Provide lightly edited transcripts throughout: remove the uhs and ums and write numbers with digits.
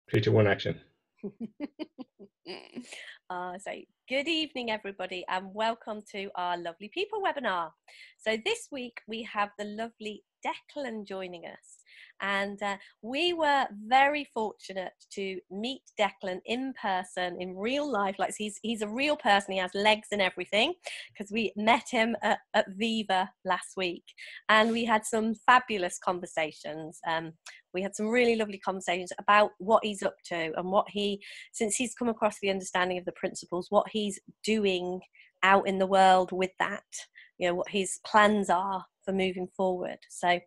Three, two, one, action. So good evening everybody and welcome to our Lovely People webinar. So this week we have the lovely Declan joining us, and we were very fortunate to meet Declan in person, in real life. Like he's a real person, he has legs and everything, because we met him at Viva last week and we had some fabulous conversations. We had some really lovely conversations about what he's up to and what since he's come across the understanding of the principles, what he's doing out in the world with that, what his plans are for moving forward. So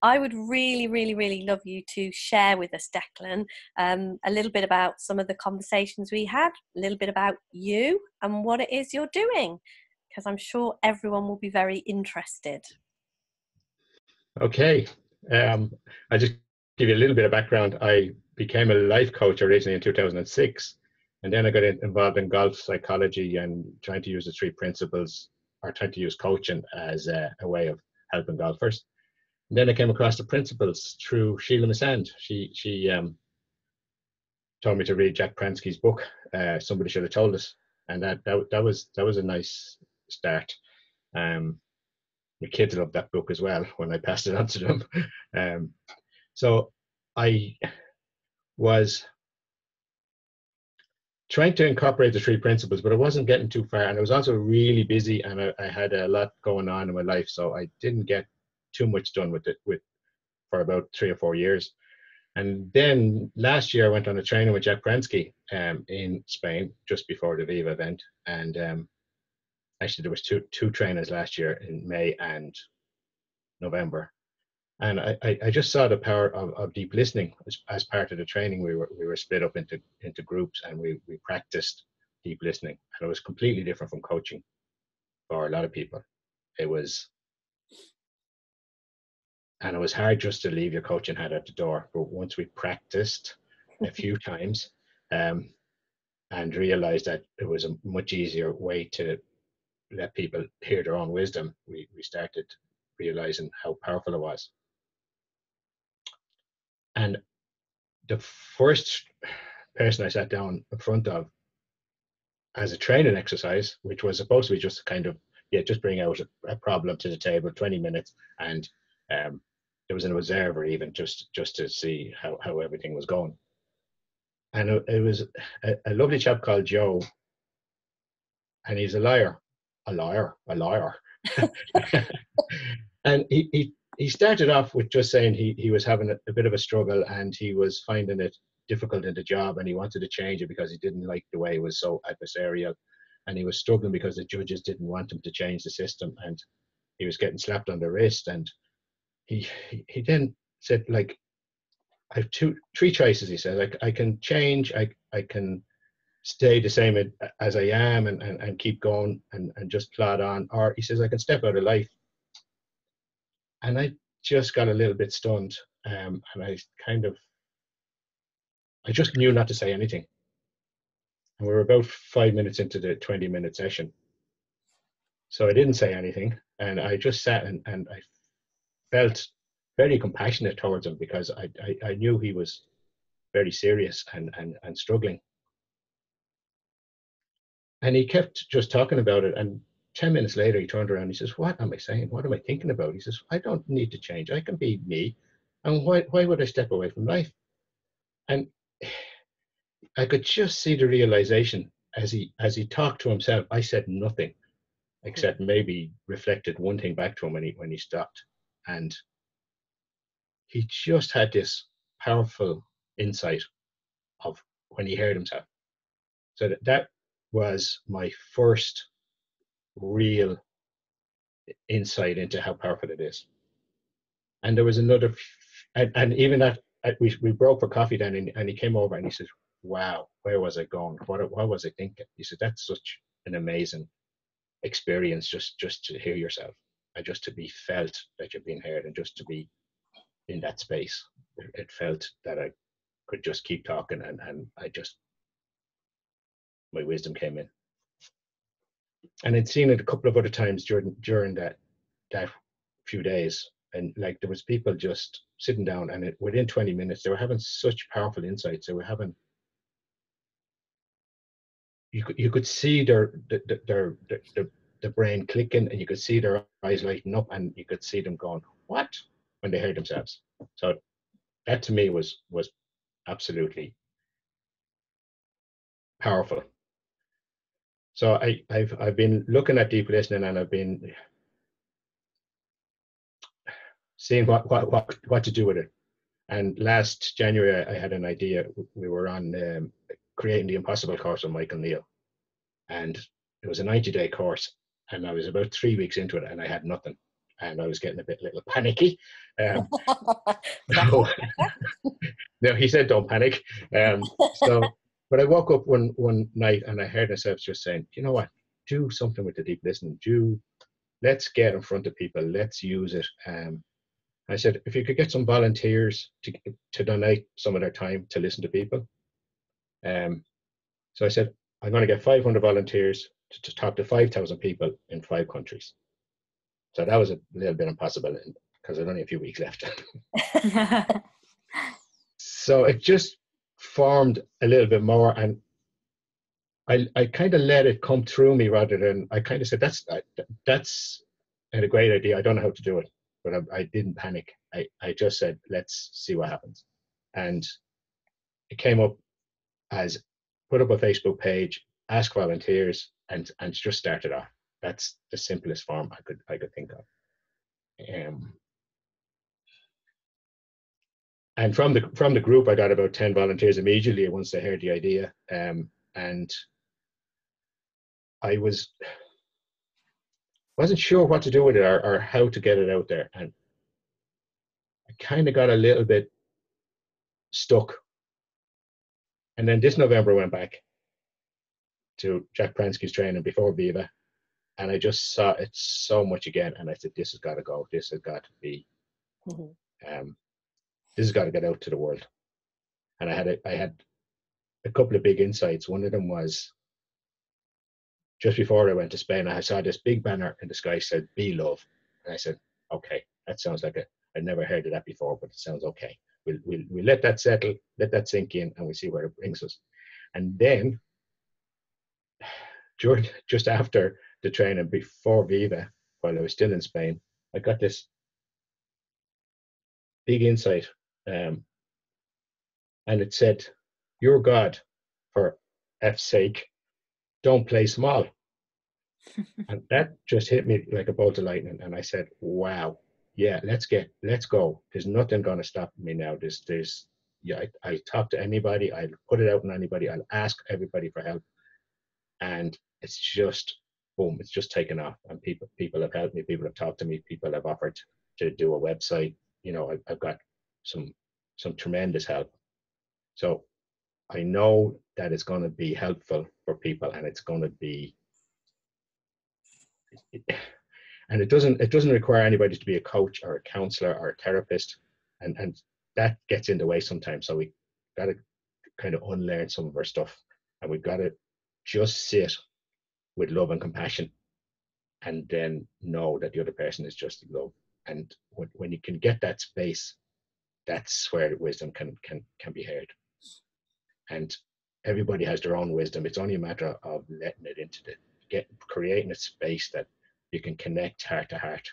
I would really love you to share with us, Declan, a little bit about some of the conversations we had, a little bit about you and what it is you're doing, because I'm sure everyone will be very interested. Okay. I just give you a little bit of background. I became a life coach originally in 2006, and then I got involved in golf psychology and trying to use the three principles, or trying to use coaching as a way of helping golfers. And then I came across the principles through Sheila Missand. She told me to read Jack Pransky's book, Somebody Should Have Told Us, and that was a nice start. My kids loved that book as well when I passed it on to them. So I was trying to incorporate the three principles, but I wasn't getting too far. And I was also really busy, and I had a lot going on in my life. So I didn't get too much done with it for about 3 or 4 years. And then last year I went on a training with Jack Pransky in Spain, just before the Viva event. And actually there was two trainers last year in May and November. And I just saw the power of deep listening as part of the training. We were split up into groups, and we practiced deep listening. And it was completely different from coaching for a lot of people. It was hard just to leave your coaching hat at the door. But once we practiced a few times and realized that it was a much easier way to let people hear their own wisdom, we started realizing how powerful it was. And the first person I sat down in front of as a training exercise, which was supposed to be just kind of, just bring out a problem to the table, 20 minutes, and there was an observer even just to see how everything was going. And it was a lovely chap called Joe, and he's a liar. And he started off with just saying he was having a bit of a struggle, and he was finding it difficult in the job, and he wanted to change it because he didn't like the way it was so adversarial, and he was struggling because the judges didn't want him to change the system, and he was getting slapped on the wrist. And he then said, like, I have three choices. He said, I can change, I can stay the same as I am and keep going and just plod on, or he says I can step out of life. And I just got a little bit stunned, and I just knew not to say anything. And we were about 5 minutes into the 20-minute session, so I didn't say anything, and I just sat and I felt very compassionate towards him, because I knew he was very serious and struggling. And he kept just talking about it, and 10 minutes later he turned around and he says, what am I saying? What am I thinking about? He says, I don't need to change. I can be me. And why would I step away from life? And I could just see the realization as he talked to himself. I said nothing, except maybe reflected one thing back to him when he stopped. And he just had this powerful insight of when he heard himself. So that was my first real insight into how powerful it is. And there was another, and even that, we broke for coffee then, and he came over and he said, wow, where was I going? What was I thinking? He said, that's such an amazing experience, just to hear yourself, and just to be felt that you're being heard, and just to be in that space. It felt that I could just keep talking, and my wisdom came in. And I'd seen it a couple of other times during that few days, And like there was people just sitting down, and within 20 minutes they were having such powerful insights. They were having, you could see the brain clicking, and you could see their eyes lighting up, and you could see them going, what, when they heard themselves. So that to me was absolutely powerful. So I've been looking at deep listening, and I've been seeing what to do with it. And last January I had an idea. We were on Creating the Impossible course with Michael Neal, and it was a 90-day course, and I was about 3 weeks into it, and I had nothing, and I was getting a little panicky. No, no, he said don't panic. So, but I woke up one night and I heard myself just saying, you know what, do something with the deep listening. Let's get in front of people. Let's use it. I said, if you could get some volunteers to donate some of their time to listen to people. So I said, I'm going to get 500 volunteers to talk to 5,000 people in 5 countries. So that was a little bit impossible because there's only a few weeks left. So it just formed a little bit more, and I kind of let it come through me rather than, I kind of said, that's a great idea. I don't know how to do it, but I didn't panic. I just said, let's see what happens. And it came up as put up a Facebook page, ask volunteers, and just started off. That's the simplest form I could think of. And from the group, I got about 10 volunteers immediately once they heard the idea. And I wasn't sure what to do with it or how to get it out there. And I kind of got a little bit stuck. And then this November I went back to Jack Pransky's training before Viva, and I just saw it so much again. And I said, this has got to go. This has got to be, this has got to get out to the world. And I had a couple of big insights. One of them was just before I went to Spain, I saw this big banner in the sky said, "Be love." And I said, okay, that sounds like I'd never heard of that before, but it sounds okay. We'll let that settle, let that sink in, and we see where it brings us. And then, just after the training, before Viva, while I was still in Spain, I got this big insight. And it said, "You're God, for F's sake, don't play small." And that just hit me like a bolt of lightning. And I said, wow, yeah, let's go. There's nothing going to stop me now. Yeah, I talk to anybody. I'll put it out on anybody. I'll ask everybody for help. And it's just, boom, it's just taken off. And people have helped me. People have talked to me. People have offered to do a website. You know, I've got some tremendous help. So I know that it's going to be helpful for people, and it's going to be, and it doesn't require anybody to be a coach or a counselor or a therapist, and that gets in the way sometimes. So we got to kind of unlearn some of our stuff, and we've got to just sit with love and compassion, and then know that the other person is just love. And when you can get that space, that's where wisdom can be heard. And everybody has their own wisdom. It's only a matter of letting it into creating a space that you can connect heart to heart.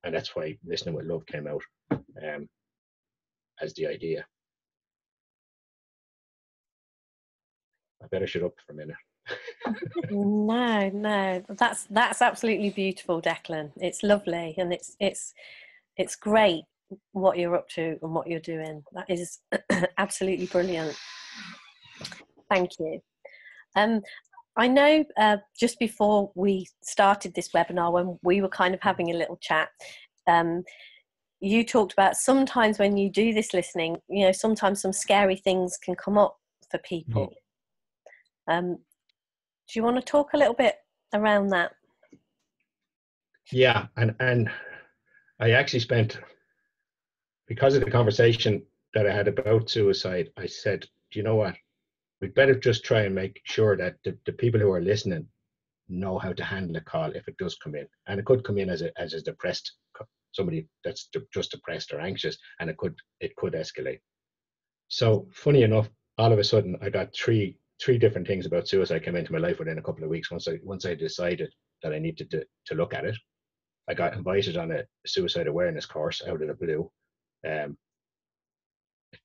And that's why Listening with Love came out as the idea. I better shut up for a minute. No, that's absolutely beautiful, Declan. It's lovely, and it's great what you're up to and what you're doing. That is absolutely brilliant. Thank you. I know just before we started this webinar, when we were kind of having a little chat, you talked about sometimes when you do this listening, you know, sometimes some scary things can come up for people. Do you want to talk a little bit around that? Yeah, and I actually spent, because of the conversation that I had about suicide, I said, do you know what? We'd better just try and make sure that the people who are listening know how to handle a call if it does come in. And it could come in as a depressed somebody that's just depressed or anxious, and it could escalate. So funny enough, all of a sudden I got three different things about suicide came into my life within a couple of weeks. Once I decided that I needed to look at it, I got invited on a suicide awareness course out of the blue. A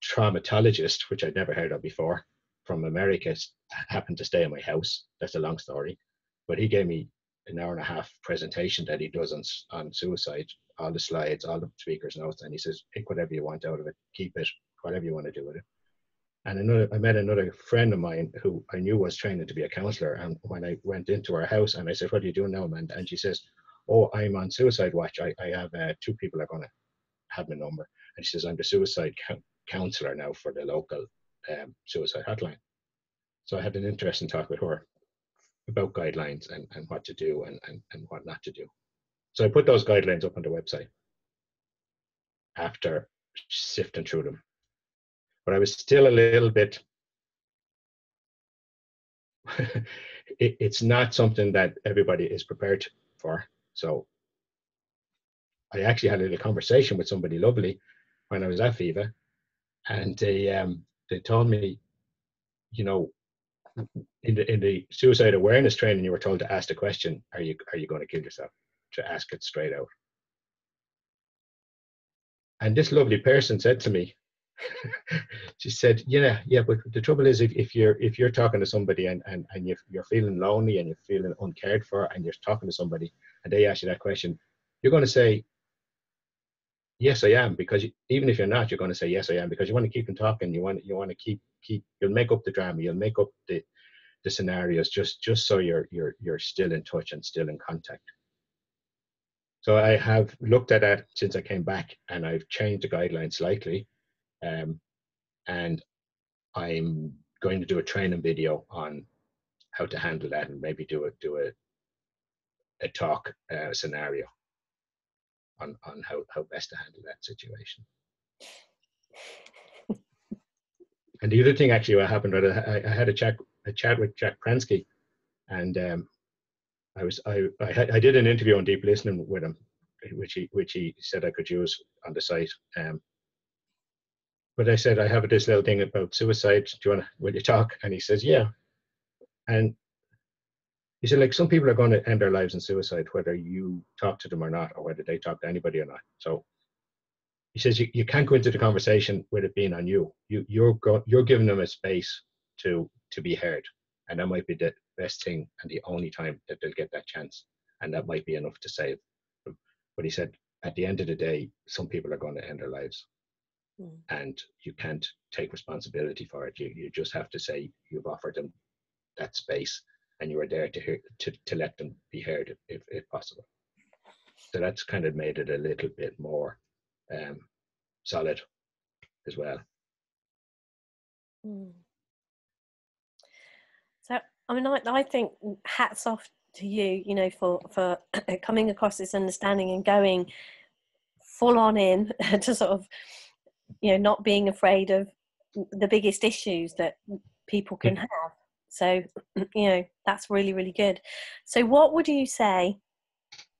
traumatologist, which I'd never heard of before, from America, happened to stay in my house. That's a long story, but he gave me an hour and a half presentation that he does on suicide, all the slides, all the speakers' notes, and he says, pick whatever you want out of it, keep it, whatever you want to do with it. And I met another friend of mine who I knew was training to be a counselor. And when I went into her house and I said, what are you doing now, Amanda? And she says, oh, I'm on suicide watch. I have 2 people are going to have my number. And she says, I'm the suicide counselor now for the local suicide hotline. So I had an interesting talk with her about guidelines and what to do and what not to do. So I put those guidelines up on the website after sifting through them. But I was still a little bit, it's not something that everybody is prepared for. So I actually had a little conversation with somebody lovely when I was at Viva, and they told me, you know, in the suicide awareness training, you were told to ask the question, are you going to kill yourself? To ask it straight out. And this lovely person said to me, she said, yeah, but the trouble is if you're talking to somebody and you're feeling lonely and you're feeling uncared for and you're talking to somebody and they ask you that question, you're going to say, yes, I am, because even if you're not, you're going to say, yes, I am, because you want to keep them talking. You want to keep, you'll make up the drama. You'll make up the scenarios just so you're still in touch and still in contact. So I have looked at that since I came back, and I've changed the guidelines slightly. And I'm going to do a training video on how to handle that, and maybe do a talk scenario on how best to handle that situation. And the other thing actually what happened, I had a chat with Jack Prensky, and I did an interview on deep listening with him, which he said I could use on the site. But I said, I have this little thing about suicide. Will you talk? And he says, yeah. And he said, like, some people are going to end their lives in suicide, whether you talk to them or not, or whether they talk to anybody or not. So he says, you can't go into the conversation with it being on you. You're giving them a space to be heard. And that might be the best thing and the only time that they'll get that chance. And that might be enough to save them. But he said, at the end of the day, some people are going to end their lives. And you can't take responsibility for it. You just have to say you've offered them that space and you were there to let them be heard if possible. So that's kind of made it a little bit more solid as well. So I mean, I think hats off to you, you know, for coming across this understanding and going full on in to sort of, you know, not being afraid of the biggest issues that people can have. So, you know, that's really, really good. So what would you say?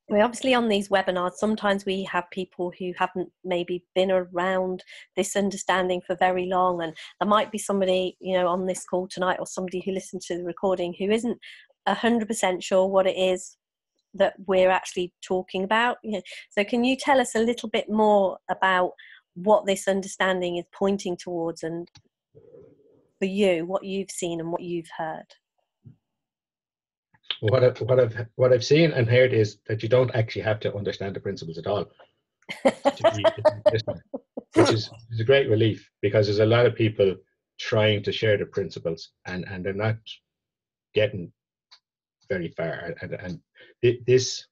We're obviously on these webinars, sometimes we have people who haven't maybe been around this understanding for very long, and there might be somebody, you know, on this call tonight, or somebody who listened to the recording who isn't 100% sure what it is that we're actually talking about. You know, so can you tell us a little bit more about what this understanding is pointing towards, and for you, what you've seen and what you've heard? What I've seen and heard is that you don't actually have to understand the principles at all to be a listener, which is a great relief, because there's a lot of people trying to share the principles and they're not getting very far. And this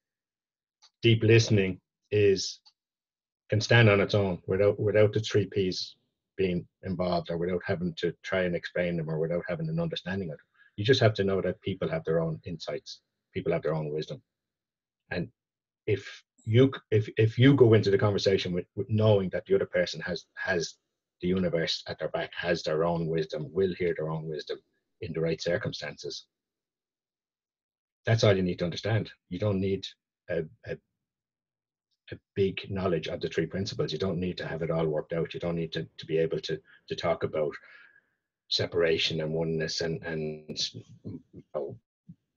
deep listening can stand on its own without the 3 Ps being involved, or without having to try and explain them, or without having an understanding of them. You just have to know that people have their own insights, people have their own wisdom. And if you go into the conversation with knowing that the other person has the universe at their back, has their own wisdom, will hear their own wisdom in the right circumstances, that's all you need to understand. You don't need a a big knowledge of the three principles. You don't need to have it all worked out. You don't need to be able to talk about separation and oneness and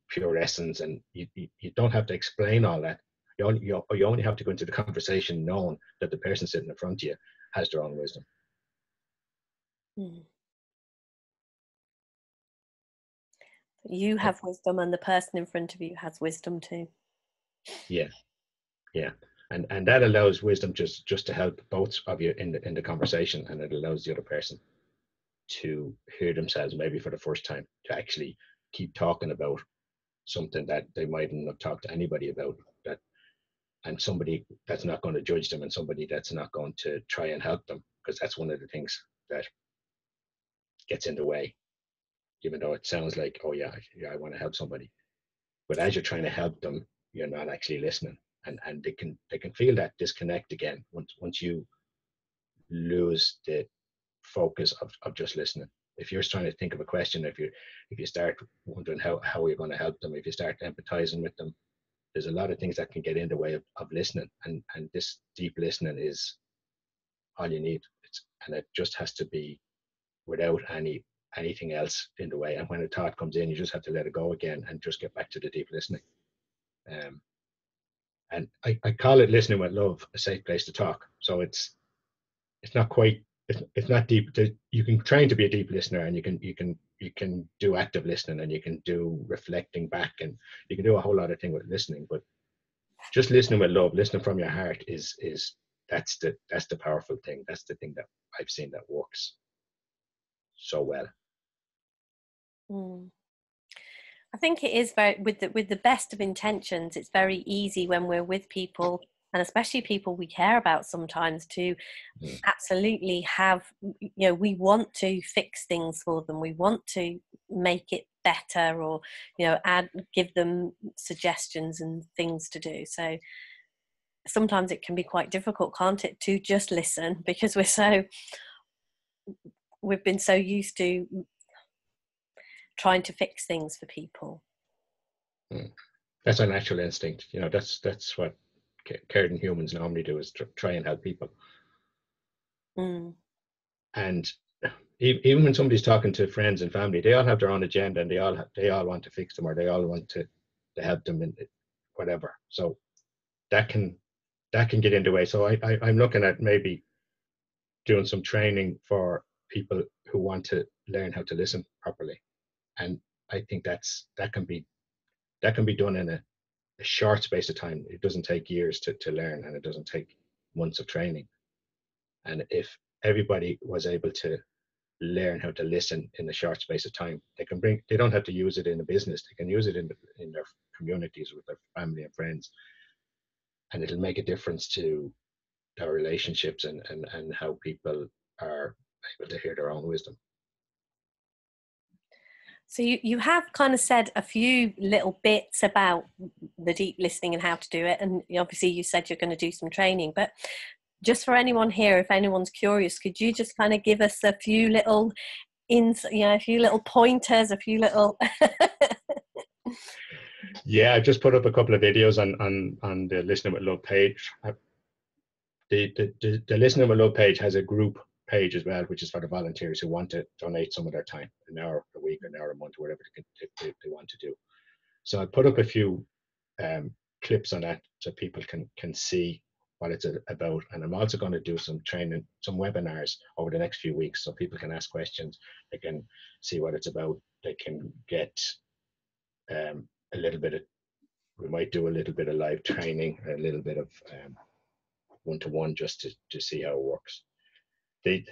pure essence, and you don't have to explain all that. You only have to go into the conversation knowing that the person sitting in front of you has their own wisdom. Mm. You have wisdom, and the person in front of you has wisdom too. Yeah, and that allows wisdom just to help both of you in the conversation, and it allows the other person to hear themselves maybe for the first time, to actually keep talking about something that they mightn't have talked to anybody about, that, and somebody that's not going to judge them, and somebody that's not going to try and help them, because that's one of the things that gets in the way, even though it sounds like, oh yeah, I want to help somebody, but as you're trying to help them, you're not actually listening, and they can feel that disconnect again once you lose the focus of just listening. If you're trying to think of a question, if you start wondering how you're going to help them, if you start empathizing with them, there's a lot of things that can get in the way of listening, and this deep listening is all you need. And it just has to be without anything else in the way. And when a thought comes in, you just have to let it go again and just get back to the deep listening. And I call it listening with love, a safe place to talk. So it's not quite, it's not deep. You can train to be a deep listener, and you can do active listening, and you can do reflecting back, and you can do a whole lot of things with listening. But just listening with love, listening from your heart is that's the powerful thing. That's the thing that I've seen that works so well. Mm. I think it is very, with the best of intentions, it's very easy when we're with people, and especially people we care about sometimes, to absolutely have, we want to fix things for them. We want to make it better, or, give them suggestions and things to do. So sometimes it can be quite difficult, can't it, to just listen, because we've been so used to trying to fix things for people. That's a natural instinct. That's what caring humans normally do, is try and help people. And even when somebody's talking to friends and family, they all have their own agenda, and they all want to fix them, or they all want to help them in whatever. So that can get in the way. So I'm looking at maybe doing some training for people who want to learn how to listen properly. And I think that can be done in a short space of time. It doesn't take years to learn, and it doesn't take months of training. And if everybody was able to learn how to listen in a short space of time, they don't have to use it in a business. They can use it in their communities with their family and friends, and it'll make a difference to their relationships and how people are able to hear their own wisdom. So you have kind of said a few little bits about the deep listening and how to do it, and obviously you said you're going to do some training, but just for anyone here, if anyone's curious, could you just kind of give us a few little a few little pointers, a few little Yeah, I've just put up a couple of videos on the Listening with Love page. The Listening with Love page has a group page as well, which is for the volunteers who want to donate some of their time, an hour a week, an hour a month, whatever they want to do. So I put up a few clips on that so people can see what it's about. And I'm also going to do some training, some webinars over the next few weeks, so people can ask questions. They can see what it's about. They can get a little bit of, we might do a little bit of live training, a little bit of one-to-one, just to see how it works. The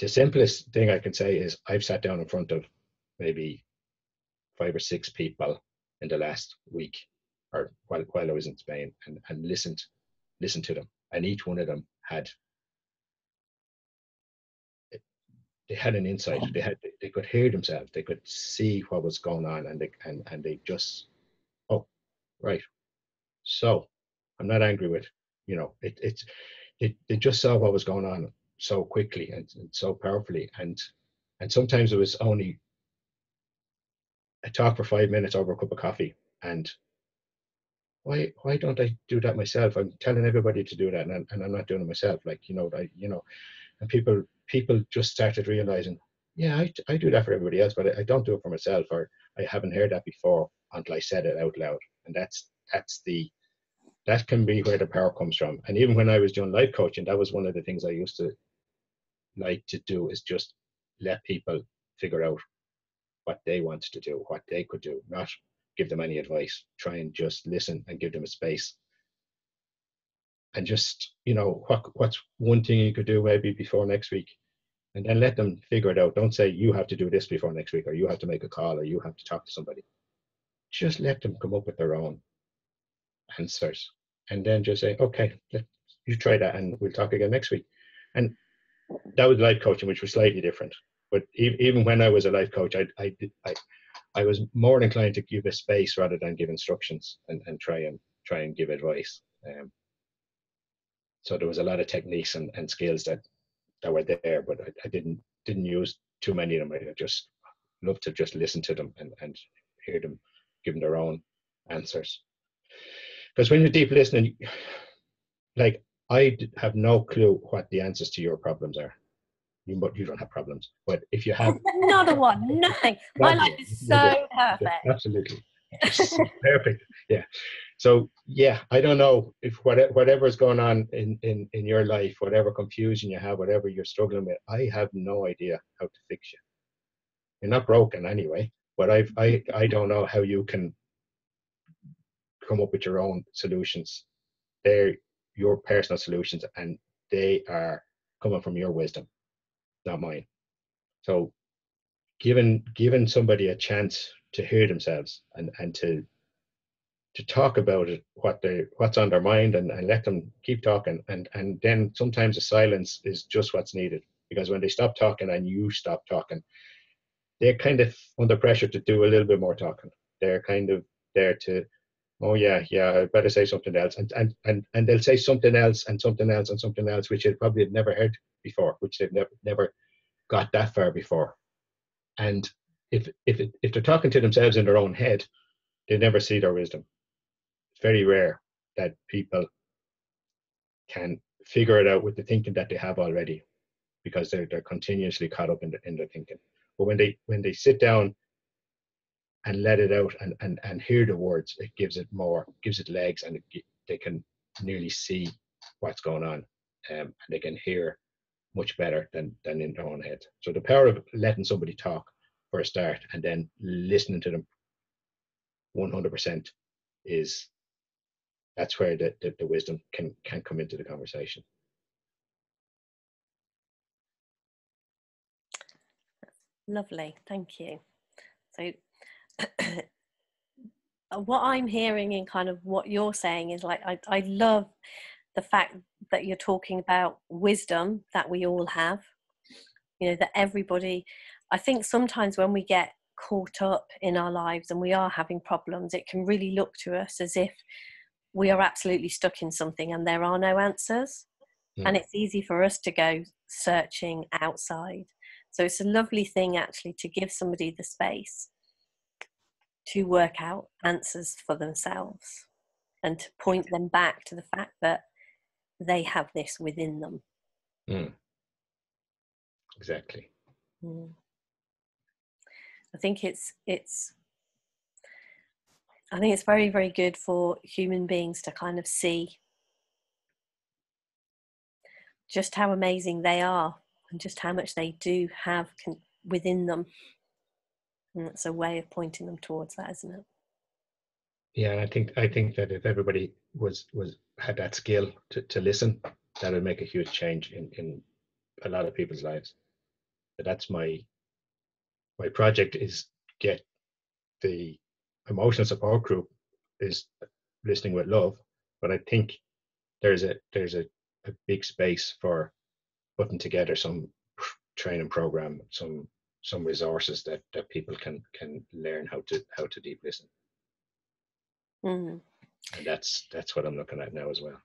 simplest thing I can say is I've sat down in front of maybe 5 or 6 people in the last week, or while I was in Spain, and listened to them, and each one of them had an insight. They could hear themselves, they could see what was going on, and they just, oh, right, so I'm not angry with, they just saw what was going on so quickly and so powerfully, and sometimes it was only a talk for 5 minutes over a cup of coffee, and why don't I do that myself? I'm telling everybody to do that, and I'm not doing it myself. Like, and people just started realizing, yeah, I do that for everybody else, but I don't do it for myself, or I haven't heard that before until I said it out loud. And that can be where the power comes from. And even when I was doing life coaching, that was one of the things I used to like to do, is just let people figure out what they wanted to do, what they could do, not give them any advice. Try and just listen and give them a space. And just, what's one thing you could do maybe before next week, and then let them figure it out. Don't say you have to do this before next week, or you have to make a call, or you have to talk to somebody. Just let them come up with their own answers, and then just say, okay, you try that, and we'll talk again next week. And that was life coaching, which was slightly different. But even when I was a life coach, I was more inclined to give a space rather than give instructions, and try and give advice. So there was a lot of techniques and skills that were there, but I didn't use too many of them. I just love to just listen to them and hear them give them their own answers. Because when you're deep listening, like, I have no clue what the answers to your problems are. You don't have problems, but if you have another one, nothing. My life is so perfect. Absolutely. Perfect. Yeah. So yeah, I don't know if whatever is going on in your life, whatever confusion you have, whatever you're struggling with, I have no idea how to fix you. You're not broken anyway, but I don't know how you can come up with your own solutions. They're your personal solutions, and they are coming from your wisdom, not mine. So giving somebody a chance to hear themselves, and to talk about it, what's on their mind, and let them keep talking, and then sometimes the silence is just what's needed, because when they stop talking and you stop talking, they're kind of under pressure to do a little bit more talking. They're kind of there to, oh yeah, I better say something else, and they'll say something else and something else and something else, which they probably had never heard before, which they've never got that far before. And if they're talking to themselves in their own head, they never see their wisdom. It's very rare that people can figure it out with the thinking that they have already, because they're continuously caught up in their thinking. But when they sit down and let it out, and hear the words, it gives it legs, and they can nearly see what's going on, and they can hear much better than in their own head. So the power of letting somebody talk for a start, and then listening to them 100%, that's where the wisdom can come into the conversation. Lovely, thank you. So what I'm hearing in kind of what you're saying is, like, I love the fact that you're talking about wisdom that we all have, that everybody, I think sometimes when we get caught up in our lives and we are having problems, it can really look to us as if we are absolutely stuck in something and there are no answers. And it's easy for us to go searching outside. So it's a lovely thing actually to give somebody the space to work out answers for themselves, and to point them back to the fact that they have this within them. Exactly. I think it's very, very good for human beings to kind of see just how amazing they are, and just how much they do have within them. And it's a way of pointing them towards that, isn't it? Yeah, I think that if everybody had that skill to listen, that would make a huge change in a lot of people's lives. But that's my project, is get the emotional support group is listening with love. But I think there's a big space for putting together some training program, some resources that people can learn how to deep listen. And that's what I'm looking at now as well.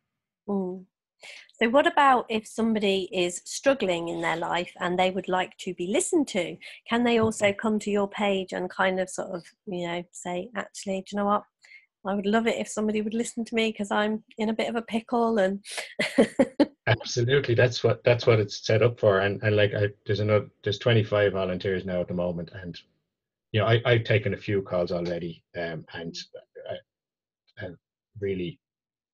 So what about if somebody is struggling in their life and they would like to be listened to? Can they also come to your page and kind of sort of, say, actually, do you know what? I would love it if somebody would listen to me, because I'm in a bit of a pickle. And Absolutely, that's what it's set up for. And like there's 25 volunteers now at the moment, and I've taken a few calls already, and really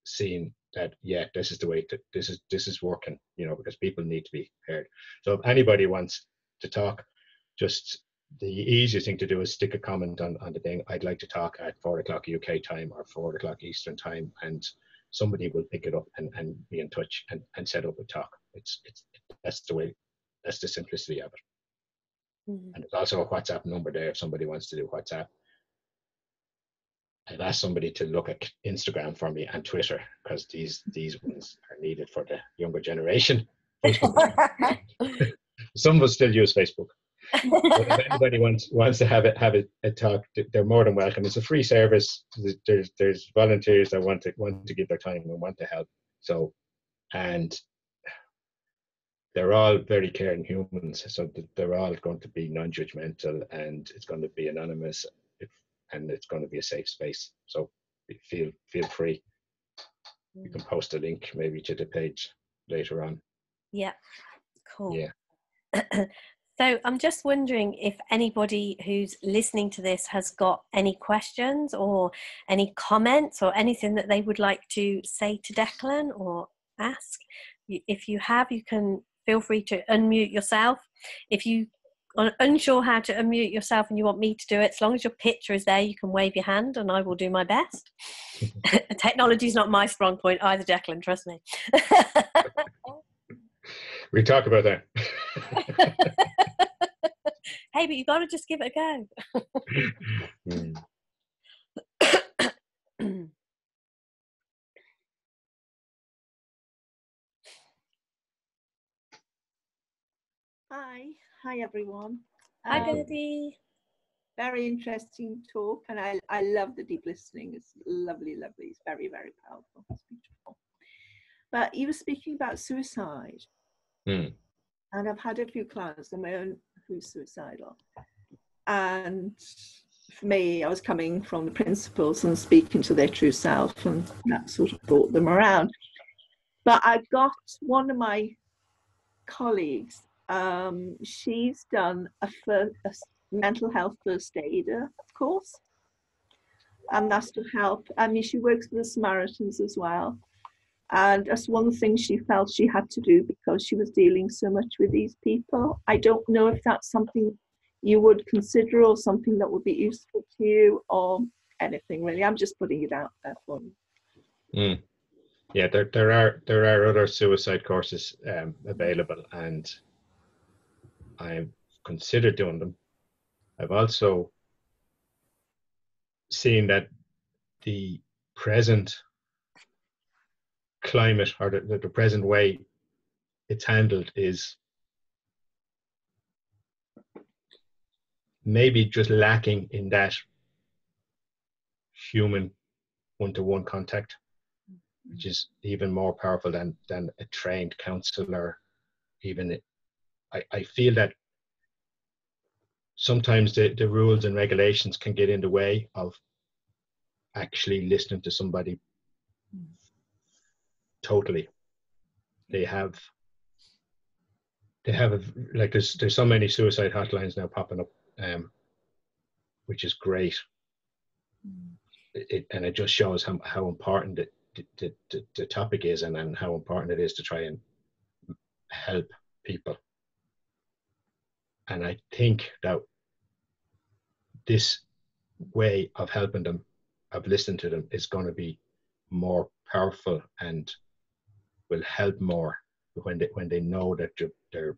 seeing that, yeah, this is the way this is working, because people need to be heard. So if anybody wants to talk, just the easiest thing to do is stick a comment on the thing. I'd like to talk at 4 o'clock UK time or 4 o'clock Eastern time, and somebody will pick it up and be in touch and set up a talk. It's that's the way, that's the simplicity of it. And there's also a WhatsApp number there if somebody wants to do WhatsApp. I've asked somebody to look at Instagram for me and Twitter, because these ones are needed for the younger generation. Some of us still use Facebook. But if anybody wants to have a talk, they're more than welcome. It's a free service. There's volunteers that want to give their time and want to help. So, and they're all very caring humans. So they're all going to be non-judgmental, and it's going to be anonymous, and it's going to be a safe space. So feel free. You can post a link maybe to the page later on. Yeah, cool. Yeah. So I'm just wondering if anybody who's listening to this has got any questions or any comments or anything that they would like to say to Declan or ask. If you have, you can feel free to unmute yourself. If you are unsure how to unmute yourself and you want me to do it, as long as your picture is there, you can wave your hand and I will do my best. Technology is not my strong point either, Declan, trust me. We talk about that. Hey, but you got to just give it a go. Hi everyone. Hi, Goody. Very interesting talk, and I love the deep listening. It's lovely. It's very, very powerful. It's beautiful. But you were speaking about suicide, and I've had a few clients of my own who's suicidal, and for me, I was coming from the principles and speaking to their true self, and that sort of brought them around. But I've got one of my colleagues. She's done a mental health first aider course, and that's to help. I mean, she works with the Samaritans as well, and that's one of the things she felt she had to do because she was dealing so much with these people. I don't know if that's something you would consider or something that would be useful to you or anything really. I'm just putting it out there for you. Yeah, there are other suicide courses available, and I've considered doing them. I've also seen that the present climate, or the present way it's handled, is maybe just lacking in that human one-to-one contact, which is even more powerful than a trained counselor. Even I feel that sometimes the rules and regulations can get in the way of actually listening to somebody totally. They have like there's so many suicide hotlines now popping up, which is great. And it just shows how important the topic is, and how important it is to try and help people. And I think that this way of helping them, of listening to them, is going to be more powerful and will help more when they know that they're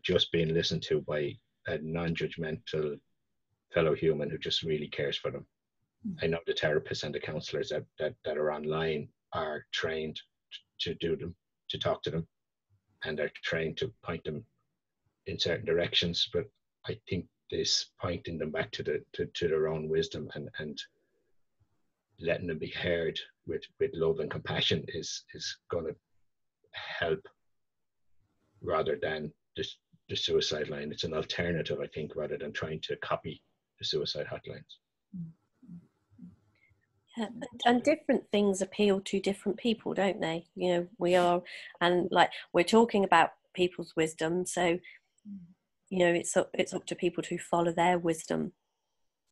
just being listened to by a non-judgmental fellow human who just really cares for them. I know the therapists and the counselors that are online are trained to talk to them, and they're trained to point them in certain directions. But I think this pointing them back to their own wisdom and letting them be heard with love and compassion is going to help, rather than just the suicide line. It's an alternative, I think, rather than trying to copy the suicide hotlines. And different things appeal to different people, don't they? You know, we are, and like we're talking about people's wisdom, so you know, it's up to people to follow their wisdom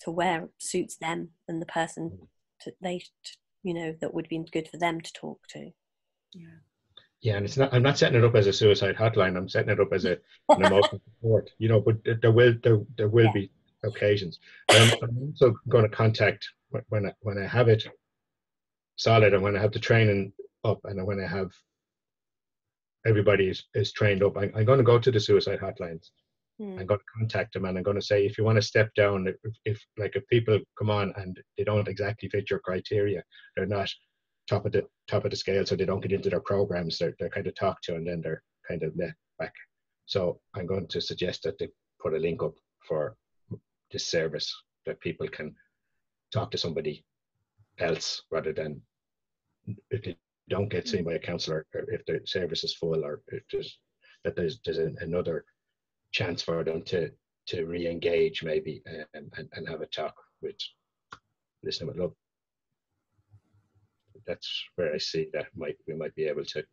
to where suits them and the person you know, that would be good for them to talk to. Yeah, and it's not. I'm not setting it up as a suicide hotline. I'm setting it up as an emotional support. You know, but there will be occasions. But I'm also going to contact when I have it solid, and when I have the training up, and when I have everybody is trained up, I'm going to go to the suicide hotlines. I'm going to contact them, and I'm going to say, if you want to step down, if people come on and they don't exactly fit your criteria, they're not top of the scale, so they don't get into their programs, they're kind of talked to, and then they're kind of let back. So I'm going to suggest that they put a link up for this service, that people can talk to somebody else, rather than if they don't get seen by a counsellor, or if the service is full, or if there's another chance for them to re-engage maybe, and have a talk with Listening with Love. That's where I see that we might be able to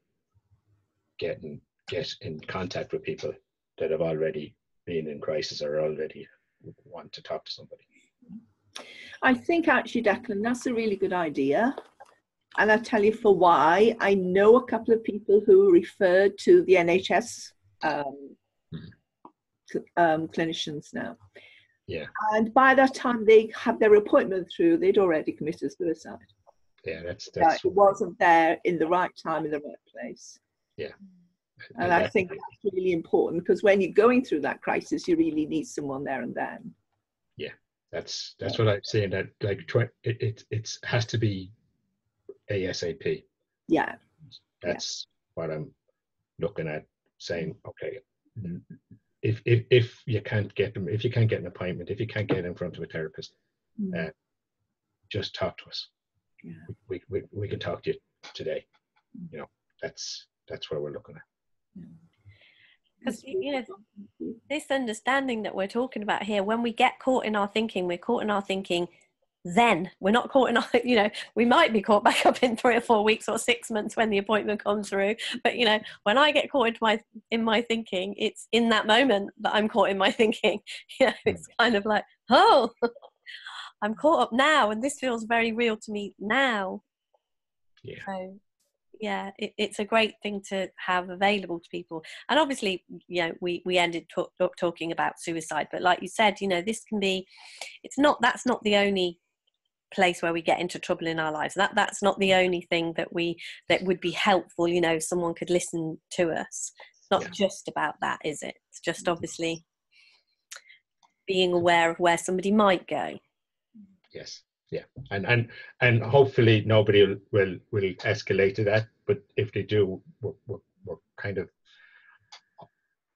get in contact with people that have already been in crisis, or already want to talk to somebody. I think actually, Declan, that's a really good idea. And I'll tell you for why. I know a couple of people who referred to the NHS clinicians now. Yeah. And by that time they had their appointment through, they'd already committed suicide. Yeah, that's it wasn't there in the right time, in the right place. Yeah. And I think that's really important, because when you're going through that crisis, you really need someone there and then. Yeah, that's what I'm saying. That it has to be ASAP. Yeah, that's what I'm looking at. Saying, okay, if you can't get them, if you can't get an appointment, if you can't get in front of a therapist, just talk to us. Yeah. We can talk to you today. You know, that's where we're looking at. Because you know, this understanding that we're talking about here, when we get caught in our thinking, we're caught in our thinking. Then we're not caught in our, you know, we might be caught back up in 3 or 4 weeks or 6 months when the appointment comes through. But you know, when I get caught in my thinking, it's in that moment that I'm caught in my thinking. You know, it's kind of like, oh, I'm caught up now, and this feels very real to me now. Yeah. So yeah, it's a great thing to have available to people. And obviously, you know, we ended talking about suicide, but like you said, you know, this can be, that's not the only place where we get into trouble in our lives. That's not the only thing that would be helpful. You know, someone could listen to us. It's not just about that, is it? It's just obviously being aware of where somebody might go. Yes. Yeah, and hopefully nobody will escalate to that. But if they do, we're kind of,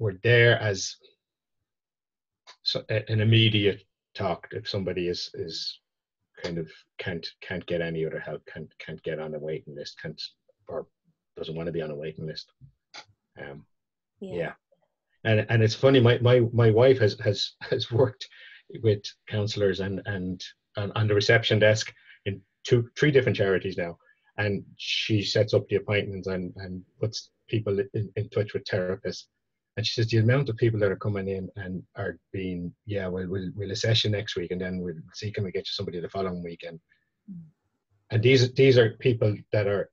we're there as an immediate talk. If somebody is kind of can't get any other help, can't get on a waiting list, or doesn't want to be on a waiting list. Yeah. And it's funny. My wife has worked with counsellors and on the reception desk in 3 different charities now, and she sets up the appointments and puts people in touch with therapists. And she says the amount of people that are coming in and are being, we'll assess you next week, and then we'll see, can we get you somebody the following week. And these are people that are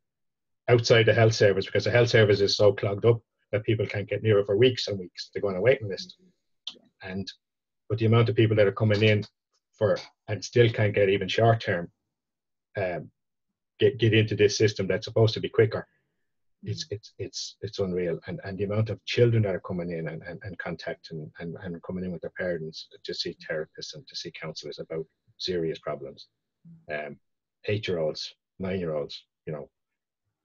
outside the health service, because the health service is so clogged up that people can't get near it for weeks and weeks. They go on a waiting list. But the amount of people that are coming in and still can't get even short term, get into this system that's supposed to be quicker. It's unreal. And the amount of children that are coming in and contacting and coming in with their parents to see therapists and to see counsellors about serious problems. 8-year-olds, 9-year-olds, you know,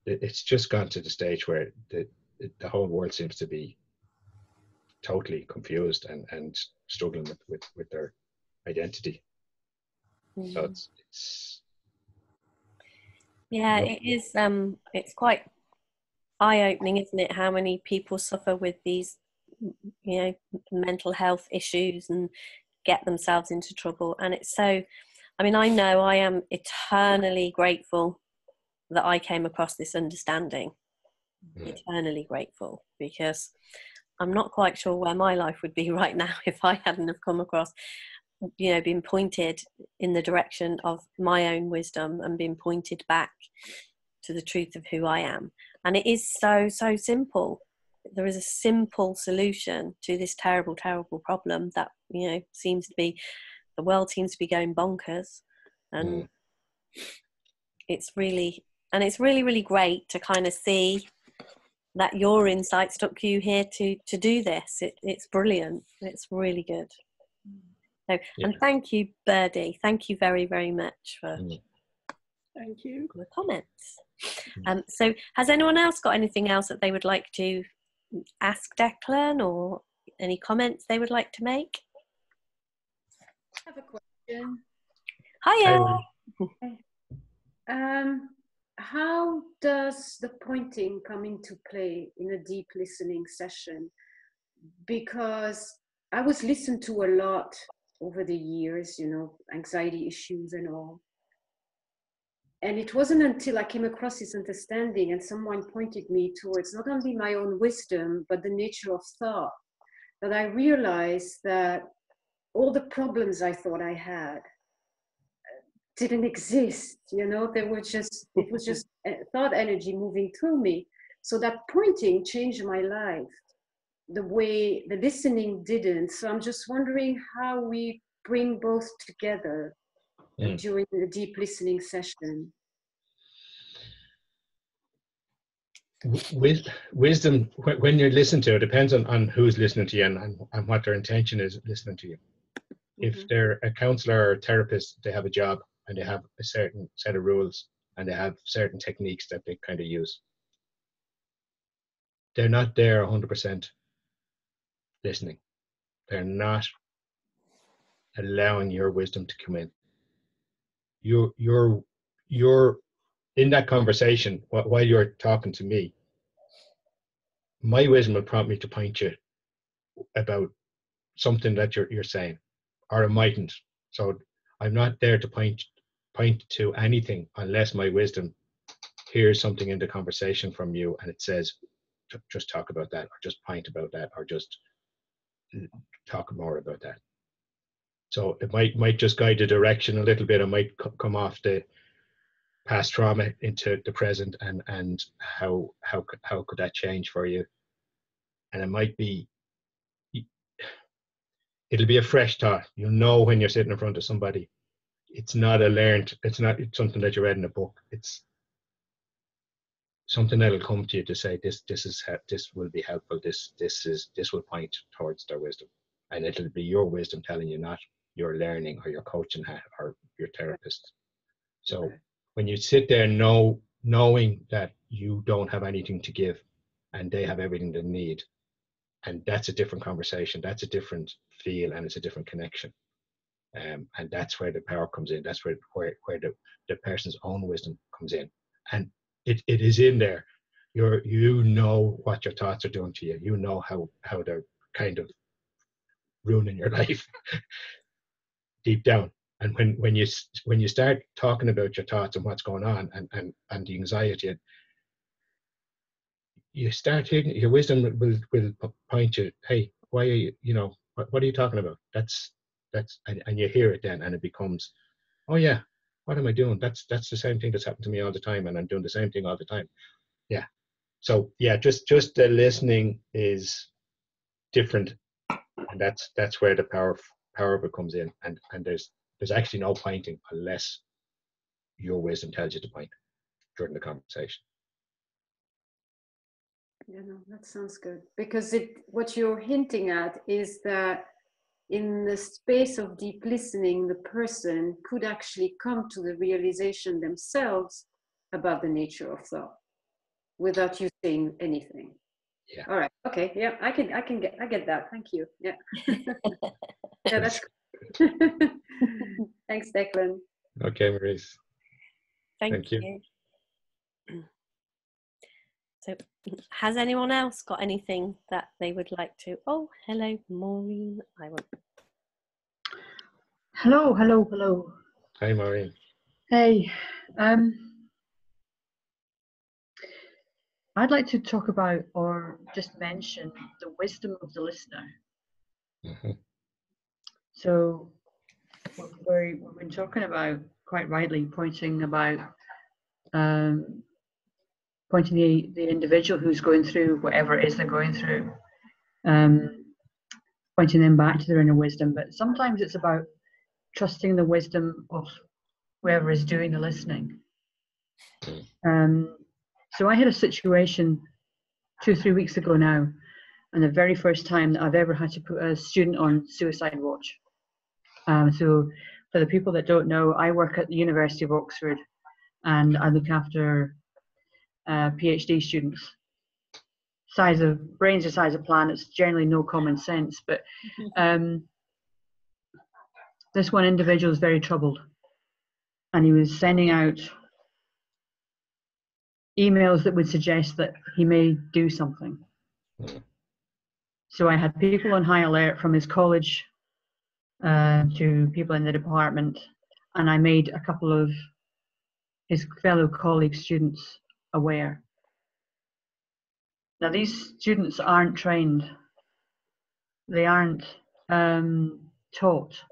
it's just gone to the stage where the whole world seems to be totally confused and struggling with their identity. So it's yeah, it is. It's quite eye-opening, isn't it, how many people suffer with these, you know, mental health issues and get themselves into trouble. And it's so, I mean, I know I am eternally grateful that I came across this understanding. Eternally grateful, because I'm not quite sure where my life would be right now if I hadn't have come across, been pointed in the direction of my own wisdom and been pointed back to the truth of who I am. And it is so, so simple. There is a simple solution to this terrible, terrible problem that, seems to be, the world seems to be going bonkers. And it's really, really great to kind of see that your insights took you here to do this. It's brilliant. It's really good. So, and thank you, Birdie. Thank you very, very much for thank you for the comments. So has anyone else got anything else that they would like to ask Declan, or any comments they would like to make? I have a question. Hiya. How does the pointing come into play in a deep listening session? Because I was listened to a lot over the years, anxiety issues and all. And it wasn't until I came across this understanding and someone pointed me towards not only my own wisdom, but the nature of thought, that I realized that all the problems I thought I had didn't exist. It was just thought energy moving through me. So that pointing changed my life the way the listening didn't. So I'm just wondering how we bring both together during the deep listening session. Wisdom, when you're listening to it, depends on who's listening to you and what their intention is listening to you. If they're a counselor or a therapist, they have a job and they have a certain set of rules and they have certain techniques that they kind of use. They're not there 100% listening. They're not allowing your wisdom to come in. You're in that conversation while you're talking to me. My wisdom will prompt me to point you about something that you're saying, or it mightn't. So I'm not there to point to anything unless my wisdom hears something in the conversation from you and it says, just talk about that, or just point about that, or just talk more about that. So it might just guide the direction a little bit. It might come off the past trauma into the present, and how could that change for you? And it'll be a fresh thought. You'll know when you're sitting in front of somebody. It's not it's something that you read in a book. It's something that'll come to you to say, this will be helpful. This will point towards their wisdom, and it'll be your wisdom telling you, not your learning or your coaching or your therapist. So when you sit there knowing that you don't have anything to give and they have everything they need, and that's a different conversation, that's a different feel, and it's a different connection. And that's where the power comes in. That's where the person's own wisdom comes in. And it is in there. You know what your thoughts are doing to you. You know how they're kind of ruining your life deep down. And when you start talking about your thoughts and what's going on and the anxiety, you start hearing, your wisdom will point you, hey, why are you, what are you talking about? That's and you hear it then, and it becomes, oh yeah, what am I doing? That's the same thing that's happened to me all the time, and I'm doing the same thing all the time. Yeah. So yeah, just the listening is different, and that's where the power of it comes in. And there's actually no pointing unless your wisdom tells you to point during the conversation. Yeah, no, that sounds good. Because what you're hinting at is that in the space of deep listening, the person could actually come to the realization themselves about the nature of thought without you saying anything. Yeah. All right. Okay. Yeah, I get that. Thank you. Yeah. Yeah, that's good. Thanks, Declan. Okay, Maurice. Thank you. So has anyone else got anything that they would like to? Oh, hello, Maureen. Hello. Hi, Maureen. Hey, I'd like to talk about or just mention the wisdom of the listener. Mm-hmm. So we've been talking about, quite rightly, pointing the individual who's going through whatever it is they're going through, pointing them back to their inner wisdom. But sometimes it's about trusting the wisdom of whoever is doing the listening. So I had a situation 2 or 3 weeks ago now, and the very first time that I've ever had to put a student on suicide watch. So for the people that don't know, I work at the University of Oxford, and I look after PhD students. Brains the size of planets, generally no common sense, but this one individual is very troubled, and he was sending out emails that would suggest that he may do something. So I had people on high alert, from his college to people in the department, and I made a couple of his fellow colleague students aware. Now, these students aren't trained. They aren't taught.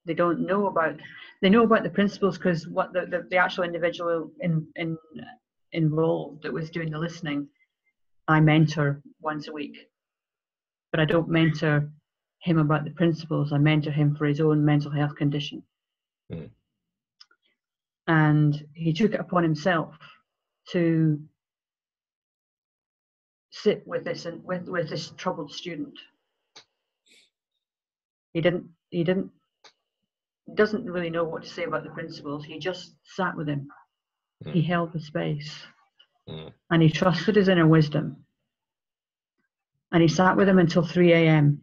They don't know about. They know about the principles because what the actual individual involved that was doing the listening, I mentor once a week, but I don't mentor him about the principles. I mentor him for his own mental health condition. And he took it upon himself to sit with this and with this troubled student. He doesn't really know what to say about the principles. He just sat with him. He held the space, and he trusted his inner wisdom. And he sat with him until 3 a.m.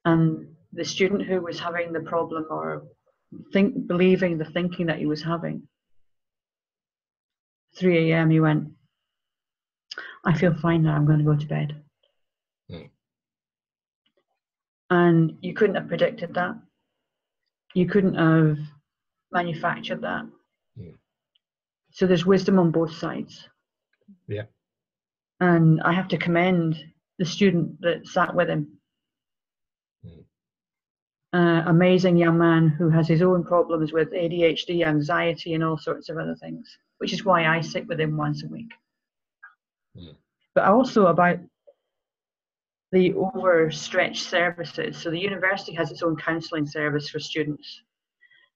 And the student who was having the problem, or believing the thinking that he was having, 3 a.m. he went, "I feel fine now, I'm going to go to bed." And you couldn't have predicted that. You couldn't have manufactured that. So there's wisdom on both sides. Yeah. And I have to commend the student that sat with him. Amazing young man who has his own problems with ADHD, anxiety, and all sorts of other things, which is why I sit with him once a week. But also about the overstretched services. So the university has its own counselling service for students.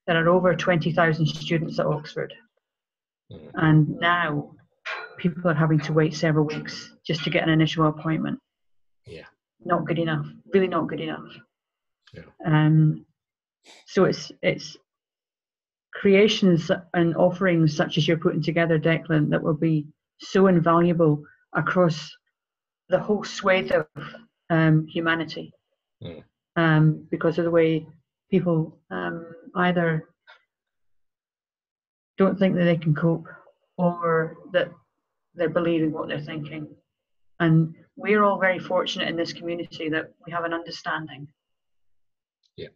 There are over 20,000 students at Oxford. And now people are having to wait several weeks just to get an initial appointment. Yeah. Not good enough, really not good enough. Yeah. So it's creations and offerings such as you're putting together, Declan, that will be so invaluable across the whole swathe of humanity, because of the way people either don't think that they can cope, or that they're believing what they're thinking. And we're all very fortunate in this community that we have an understanding. Yeah.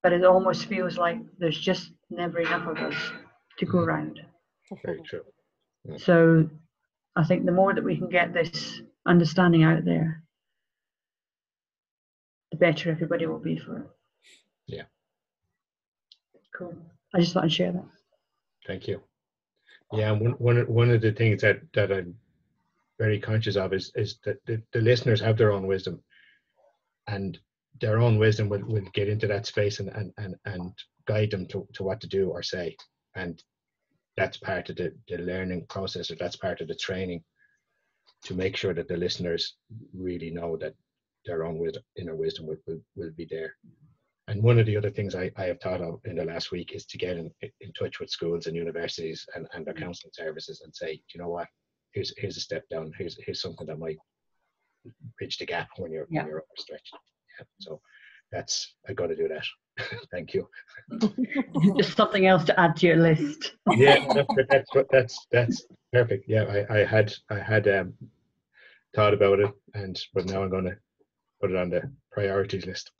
But it almost feels like there's just never enough of us to go around. Very true. Yeah. So I think the more that we can get this understanding out there, the better everybody will be for it. Yeah. Cool. I just thought I'd share that. Thank you. Yeah, one of the things that I'm very conscious of is that the listeners have their own wisdom, and their own wisdom will get into that space and guide them to what to do or say. And that's part of the learning process, or that's part of the training, to make sure that the listeners really know that their own inner wisdom will be there. And one of the other things I have thought of in the last week is to get in touch with schools and universities and their counselling services and say, you know what, here's a step down, here's something that might bridge the gap when you're overstretched. Yeah, so I got to do that. Thank you. Just something else to add to your list. Yeah, that's perfect. Yeah, I had thought about it, but now I'm going to put it on the priorities list.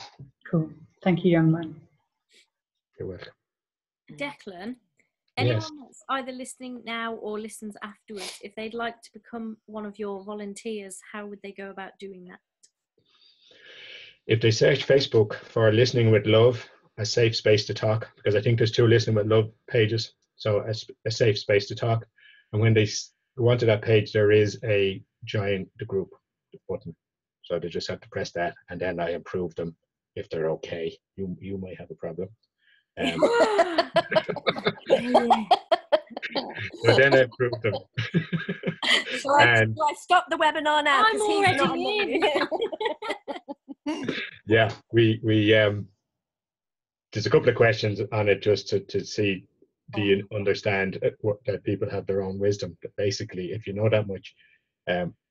Cool. Thank you, young man. You're welcome. Declan, anyone Yes. that's either listening now or listens afterwards, if they'd like to become one of your volunteers, how would they go about doing that? If they search Facebook for Listening with Love, a safe space to talk, because I think there's 2 Listening with Love pages, so a safe space to talk. And when they go onto that page, there is a join the group button. So they just have to press that, and then I approve them if they're okay. You might have a problem. But then I approve them. Shall I stop the webinar now? I'm already in. Yeah, we there's a couple of questions on it just to see, do you understand that people have their own wisdom? But basically, if you know that much,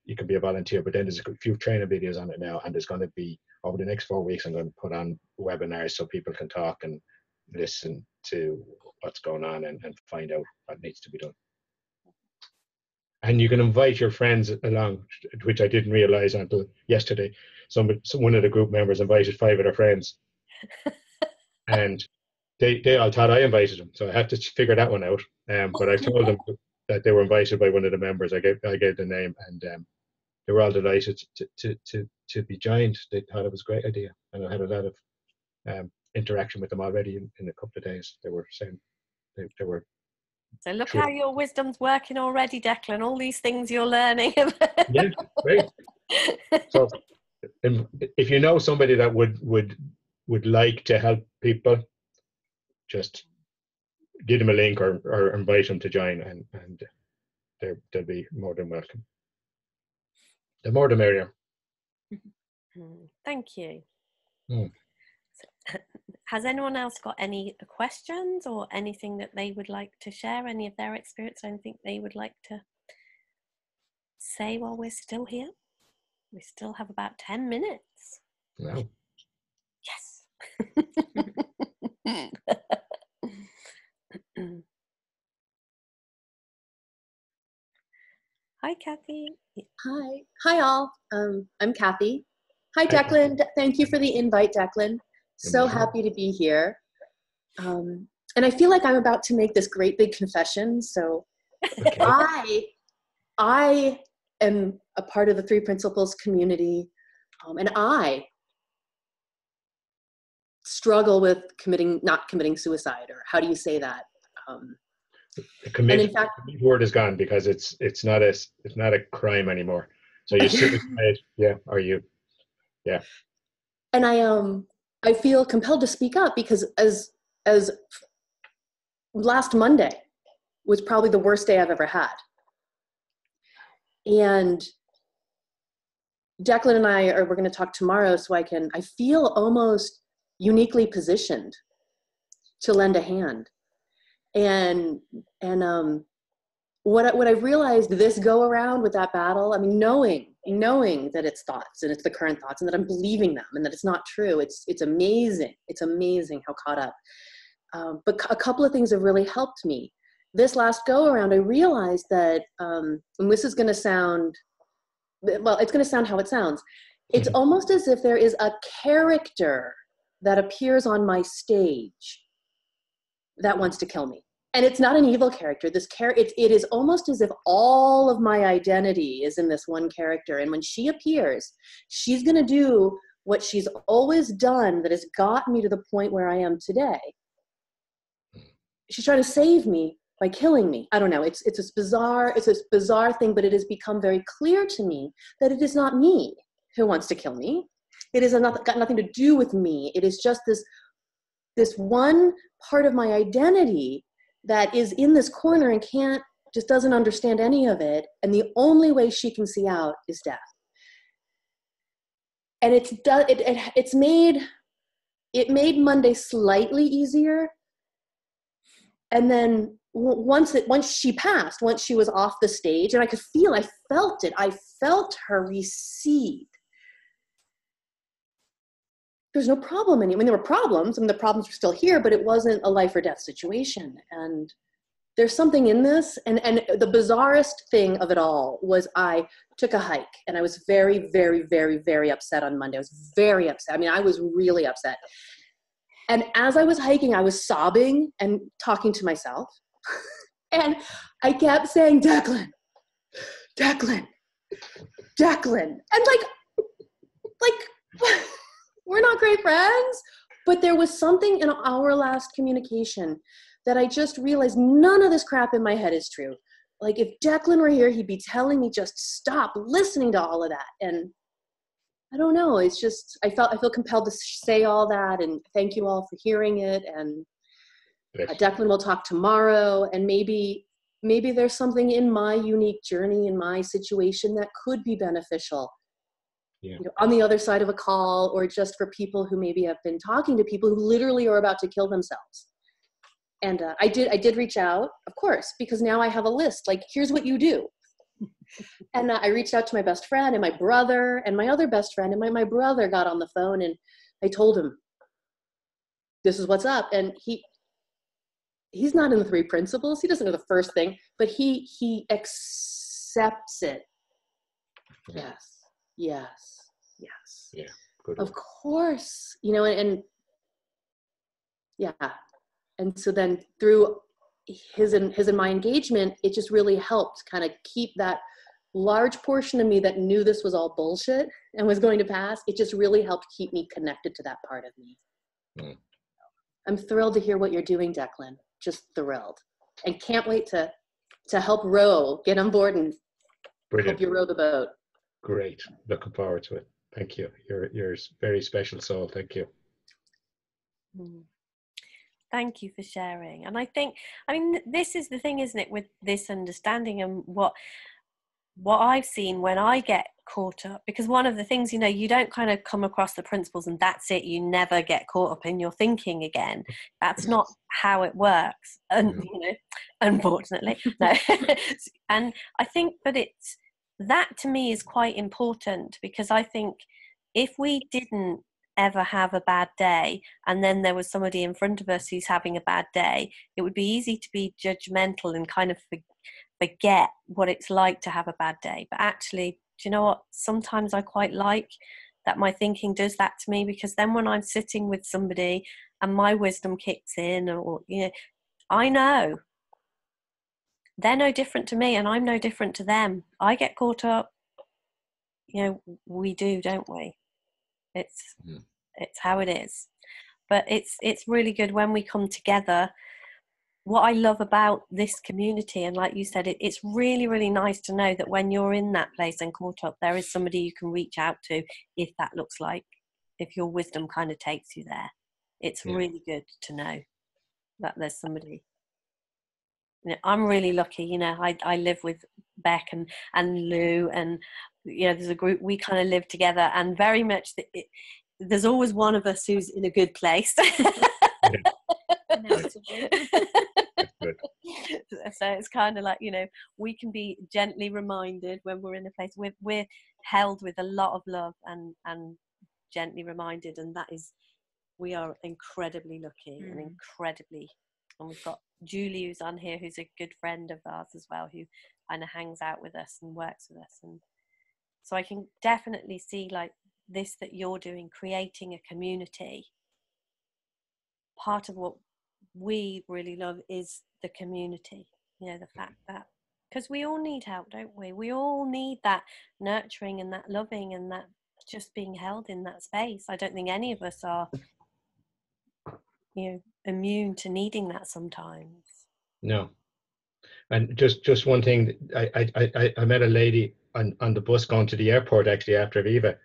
you can be a volunteer. But then there's a few training videos on it now, and there's going to be, over the next 4 weeks, I'm going to put on webinars so people can talk and listen to what's going on and find out what needs to be done. And you can invite your friends along, which I didn't realize until yesterday. One of the group members invited 5 of their friends, and they all thought I invited them. So I had to figure that one out. But I told them that they were invited by one of the members. I gave the name, and they were all delighted to be joined. They thought it was a great idea, and I had a lot of interaction with them already in a couple of days. They were saying they were. So look how your wisdom's working already, Declan. All these things you're learning. Yeah, great. So if you know somebody that would like to help people, just give them a link or invite them to join, and they'll be more than welcome. The more the merrier. Thank you. Mm. Has anyone else got any questions or anything that they would like to share? Any of their experience? Anything they would like to say while we're still here? We still have about 10 minutes. Wow. Yes. Hi, Kathy. Hi all. I'm Kathy. Hi, Declan. Thank you for the invite, Declan. So happy to be here. And I feel like I'm about to make this great big confession. So okay. I am a part of the 3 Principles community, and I struggle with not committing suicide, or how do you say that? And in fact, the word is gone because it's not a crime anymore. So you suicide, yeah, or you, yeah. And I feel compelled to speak up because as last Monday was probably the worst day I've ever had. And Declan and we're going to talk tomorrow, so I feel almost uniquely positioned to lend a hand. And what I've realized this go around with that battle, I mean, knowing that it's thoughts and it's the current thoughts and that I'm believing them and that it's not true, it's amazing. It's amazing how caught up. But a couple of things have really helped me. This last go around, I realized that, and this is going to sound, well, it's going to sound how it sounds. It's almost as if there is a character that appears on my stage that wants to kill me. And it's not an evil character. It is almost as if all of my identity is in this one character. And when she appears, she's going to do what she's always done that has gotten me to the point where I am today. She's trying to save me by killing me. I don't know. It's this bizarre thing, but it has become very clear to me that it is not me who wants to kill me. It has got nothing to do with me. It is just this one part of my identity that is in this corner and just doesn't understand any of it. And the only way she can see out is death. And it made Monday slightly easier. And then once she passed, once she was off the stage, and I felt it. I felt her recede. There's no problem anymore. I mean, there were problems. I mean, the problems were still here, but it wasn't a life or death situation. And there's something in this. And the bizarrest thing of it all was I took a hike, and I was very, very, very, very upset on Monday. I was very upset. I mean, I was really upset. And as I was hiking, I was sobbing and talking to myself. And I kept saying, Declan, Declan, Declan. And like, we're not great friends. But there was something in our last communication that I just realized none of this crap in my head is true. Like, if Declan were here, he'd be telling me just stop listening to all of that. And I don't know. It's just, I feel compelled to say all that, and thank you all for hearing it. And Declan will talk tomorrow, and maybe there's something in my unique journey, in my situation, that could be beneficial. Yeah. You know, on the other side of a call, or just for people who maybe have been talking to people who literally are about to kill themselves. And I did reach out, of course, because now I have a list. Like, here's what you do. And I reached out to my best friend and my brother and my other best friend, and my brother got on the phone, and I told him, this is what's up. And he's not in the 3 principles. He doesn't know the first thing, but he accepts it. Yes. Yes. Yes. Yeah. Good. Of course, you know, and yeah. And so then through his and my engagement, it just really helped kind of keep that large portion of me that knew this was all bullshit and was going to pass. It just really helped keep me connected to that part of me. Mm. I'm thrilled to hear what you're doing, Declan. Just thrilled. And can't wait to help row, get on board and Brilliant. help you row the boat. Great. Looking forward to it. Thank you. You're a very special soul. Thank you. Thank you for sharing. And I mean, this is the thing, isn't it, with this understanding and what I've seen when I get caught up, because one of the things, you know, you don't kind of come across the principles and that's it. You never get caught up in your thinking again. That's not how it works. And, you know, unfortunately, no. And I think, but that to me is quite important, because I think if we didn't ever have a bad day and then there was somebody in front of us who's having a bad day, it would be easy to be judgmental and kind of forget what it's like to have a bad day. But actually, do you know what? Sometimes I quite like that my thinking does that to me, because then when I'm sitting with somebody and my wisdom kicks in, or, you know, I know they're no different to me and I'm no different to them. I get caught up, you know, we do, don't we? It's how it is. But it's really good when we come together. What I love about this community, and like you said, it's really, really nice to know that when you're in that place and caught up, there is somebody you can reach out to if that looks like, if your wisdom kind of takes you there. It's really good to know that there's somebody. You know, I'm really lucky, you know, I live with Beck and Lou, and, you know, there's a group, we kind of live together, and very much there's always one of us who's in a good place. So it's kind of like, you know, we can be gently reminded when we're in a place, we're held with a lot of love and gently reminded, and that is, we are incredibly lucky and incredibly, and we've got Julie who's on here, who's a good friend of ours as well, who kind of hangs out with us and works with us. And so I can definitely see, like, this that you're doing, creating a community. Part of what we really love is the community, you know, the fact that, because we all need help, don't we? We all need that nurturing and that loving and that just being held in that space. I don't think any of us are, you know, immune to needing that sometimes. No. And just one thing, I met a lady on the bus going to the airport, actually, after Viva,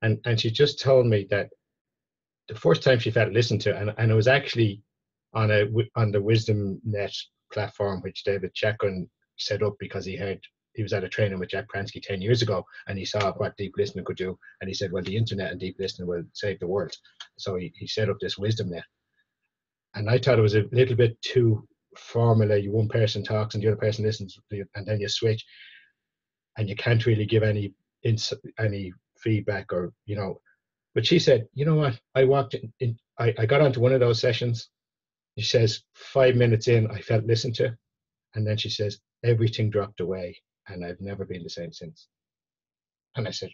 and she just told me that the first time she felt listened to, and it was actually on the Wisdom Net platform, which David Chacon set up because he was at a training with Jack Pransky 10 years ago, and he saw what deep listening could do, and he said, well, the internet and deep listening will save the world. So he set up this Wisdom Net, and I thought it was a little bit too formula. One person talks and the other person listens, and then you switch, and you can't really give any feedback, or, you know. But she said, you know what, I walked in, I got onto one of those sessions. She says, 5 minutes in, I felt listened to. And then she says, everything dropped away and I've never been the same since. And I said,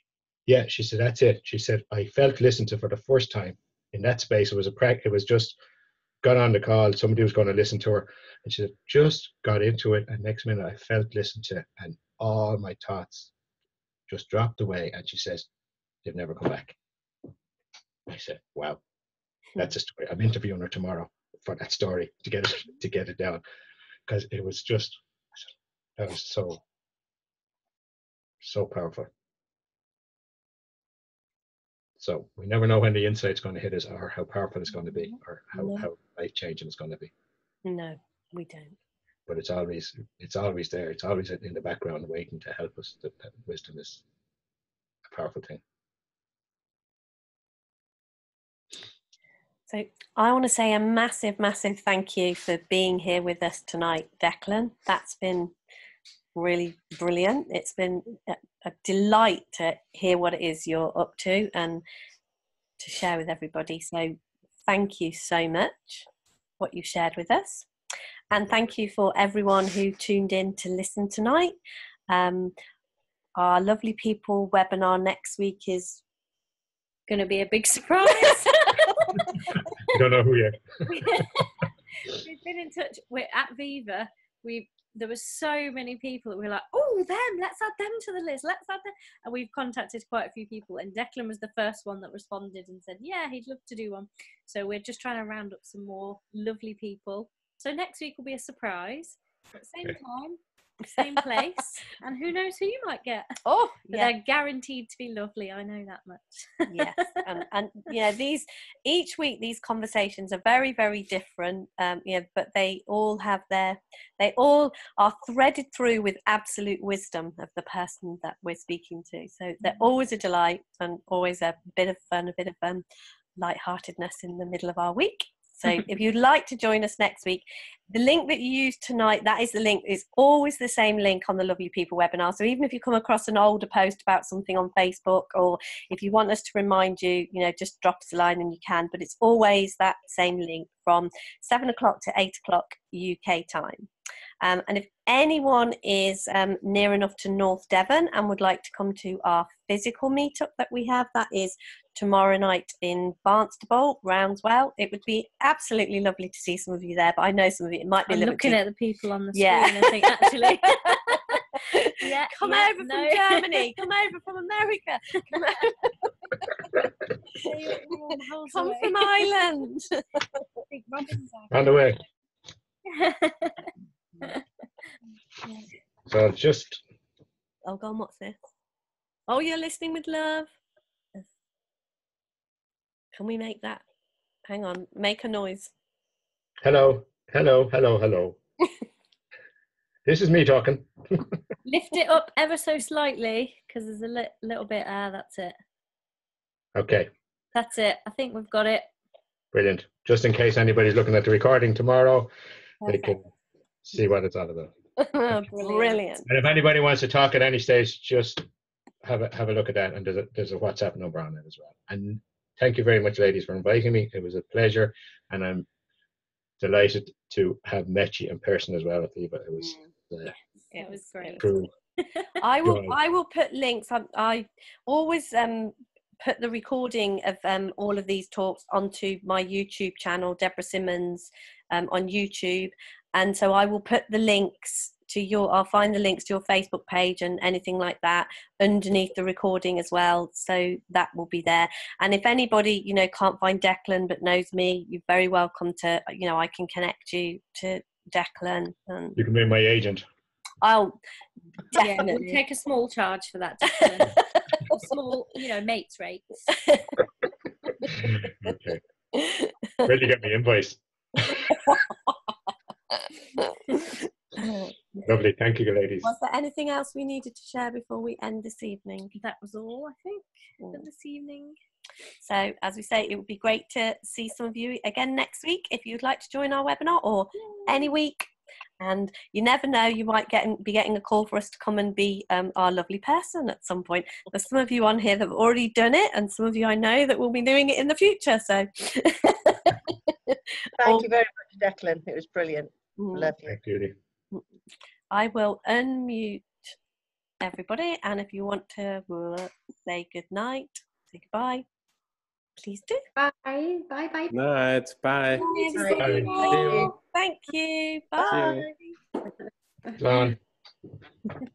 yeah. She said, that's it. She said, I felt listened to for the first time in that space, it was just got on the call, somebody was going to listen to her, and she just got into it, and next minute I felt listened to, and all my thoughts just dropped away, and she says, "They've never come back." I said, wow, that's a story. I'm interviewing her tomorrow for that story to get it down, because it was just, that was so powerful. So we never know when the insight's going to hit us, or how powerful it's going to be, or how life-changing it's going to be. No, we don't. But it's always there. It's always in the background waiting to help us. That wisdom is a powerful thing. So I want to say a massive, massive thank you for being here with us tonight, Declan. That's been really brilliant. It's been a delight to hear what it is you're up to and to share with everybody. So thank you so much what you shared with us. And thank you for everyone who tuned in to listen tonight. Our Lovely People webinar next week is Going to be a big surprise. Don't know who yet. We've been in touch. We're at Viva. There were so many people that were like, oh, them, let's add them to the list. Let's add them. And we've contacted quite a few people. And Declan was the first one that responded and said, yeah, he'd love to do one. So we're just trying to round up some more lovely people. So next week will be a surprise. At the same time, same place. And who knows who you might get. Oh, but they're guaranteed to be lovely. I know that much. Yes. And yeah, each week these conversations are very, very different. But they all are threaded through with absolute wisdom of the person that we're speaking to. So they're always a delight, and always a bit of fun, a bit of lightheartedness in the middle of our week. So if you'd like to join us next week, the link that you used tonight, that is the link. It's always the same link on the Lovely People webinar. So even if you come across an older post about something on Facebook, or if you want us to remind you, just drop us a line and you can. But it's always that same link from 7 o'clock to 8 o'clock UK time. And if anyone is near enough to North Devon and would like to come to our physical meetup that we have, that is tomorrow night in Barnstaple, Roundswell. It would be absolutely lovely to see some of you there, but I know some of you, it might be a little looking bit at the people on the screen, I think, actually. Come over from Germany, come over from America, come from Ireland. On the way. So just... Oh, go on, what's this? Oh, you're listening with love. Can we make that? Hang on, make a noise. Hello, hello, hello, hello. This is me talking. Lift it up ever so slightly, because there's a little bit. That's it. Okay. That's it. I think we've got it. Brilliant. Just in case anybody's looking at the recording tomorrow, they can see what it's all about. Brilliant. And if anybody wants to talk at any stage, just have a look at that, and there's a WhatsApp number on it as well. And thank you very much, ladies, for inviting me. It was a pleasure, and I'm delighted to have met you in person as well, Eva. It was great. True. I will put links. I always put the recording of all of these talks onto my YouTube channel, Debra Simmons, on YouTube, and so I will put the links to I'll find the links to your Facebook page and anything like that underneath the recording as well, so that will be there. And if anybody can't find Declan but knows me, you're very welcome to I can connect you to Declan. And you can be my agent. I'll definitely we'll take a small charge for that. Small, mates rates. Okay. Where'd you get my invoice? Lovely, thank you, ladies. Was there anything else we needed to share before we end this evening? That was all, I think, for this evening. So, as we say, it would be great to see some of you again next week if you'd like to join our webinar, or any week. And you never know, you might be getting a call for us to come and be our lovely person at some point. There's some of you on here that have already done it, and some of you I know that will be doing it in the future. So, thank you very much, Declan. It was brilliant. Love you. Thank you. I will unmute everybody, and if you want to say good night, say goodbye. please do. Bye. Bye. Bye. Night. Bye. Bye. Thank you. Bye. See you. Go on.